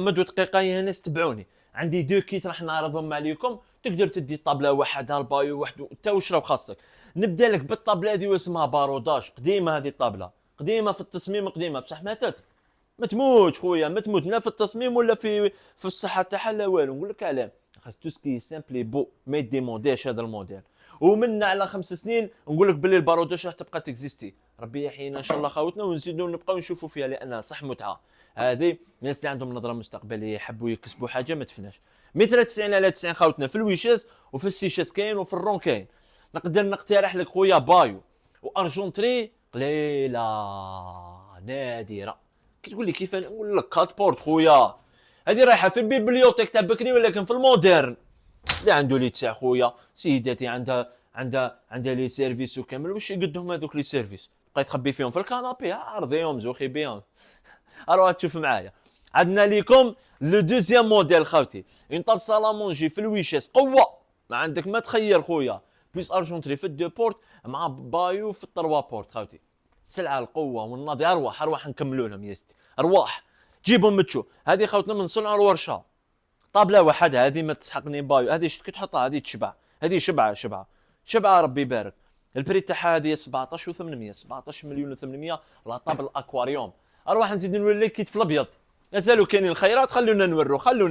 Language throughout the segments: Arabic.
مدوا دقيقه يا ناس تبعوني. عندي دو كيت راح نعرضهم عليكم، تقدر تدي طابله واحد البايو واحد انت واش راه خاصك. نبدا لك بالطابله هذه واسمها باروداج، قديمه هذه الطابله، قديمه في التصميم قديمه بصح ماتت. ما تموتش خويا، ما تموت لا في التصميم ولا في الصحه تاعها لا والو. نقول لك علاه، تو سكي سامبلي بو ما يديمونديش هذا الموديل. ومن على 5 سنين نقول لك باللي البارودوش راح تبقى تكزيستي. ربي يحيينا ان شاء الله خاوتنا، ونزيدوا نبقاو نشوفوا فيها لانها صح متعه. هذه الناس اللي عندهم نظره مستقبليه يحبوا يكسبوا حاجه ما تفناش. متر 90 على 90 خاوتنا في الويشاس وفي السيشاس كاين وفي الرون كاين. نقدر نقترح لك خويا بايو وارجونتري قليله نادره. كي تقول لي كيف نقول لك كات بورت خويا، هذه رايحه في البيبليوتيك تاع بكري ولكن في المودرن. اللي عنده لي تاع خويا سيداتي عندها لي سيرفيس وكامل. واش يقدهم هذوك لي سيرفيس؟ بقيت تخبي فيهم في الكنابي، عرضيهم زوخي بيهم. اروح تشوف معايا. عندنا ليكم لو دوزيام موديل خاوتي، اون طاب سالامونجي في الويشاس قوه ما عندك ما تخيل خويا، بليس ارجونتري في الدو بورت مع بايو في التروا بورت خاوتي. السلعه القوه والناضي. ارواح نكملوا لهم يا ستي، ارواح جيبهم متشو. هذه خاوتنا من صنع الورشه، طابله وحدها هذه ما تسحقني بايو. هذه كي تحطها هذه تشبع، هذه شبعه ربي يبارك. البري تاعها هذه 17 و800، 17 مليون و800 لا طابل الاكواريوم. اروح نزيد نوري لك كيت في الابيض. مازالوا كاينين الخيرات، خلونا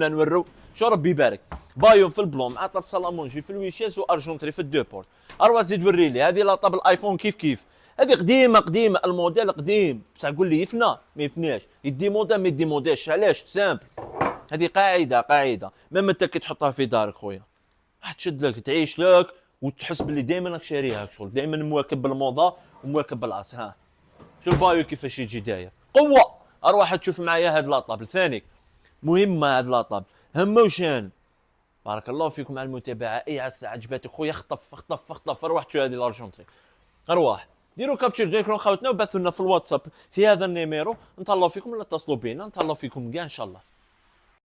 نورو شو ربي يبارك. بايو في البلوم مع طاب سالامونجي في الويشاس وارجونتري في الدو بورت. اروح زيد وري لي هذه لا طاب الايفون كيف هذه قديمه الموديل قديم بصح قول لي يفنى ما يفناش، يديمودا ما يديموداش. علاش؟ سامبل. هذه قاعده ميم انت كي تحطها في دارك خويا راح تشد لك تعيش لك وتحس باللي دائما راك شاريها شغل، دائما مواكب بالموضه ومواكب بالعصر. ها شوف بايو كيفاش يجي داير قوه. اروح تشوف معايا هاد لاطاب الثاني مهمه. هاد لاطاب هما وشان. بارك الله فيكم على المتابعه. اي عسى عجبتك خويا خطف اروح تشوف هذه الارجنتري. ارواح ديروا كابتشر ديكرون خاوتنا وبثوا لنا في الواتساب في هذا النيميرو. نتهلاو فيكم ولا اتصلوا بينا، نتهلاو فيكم كاع ان شاء الله.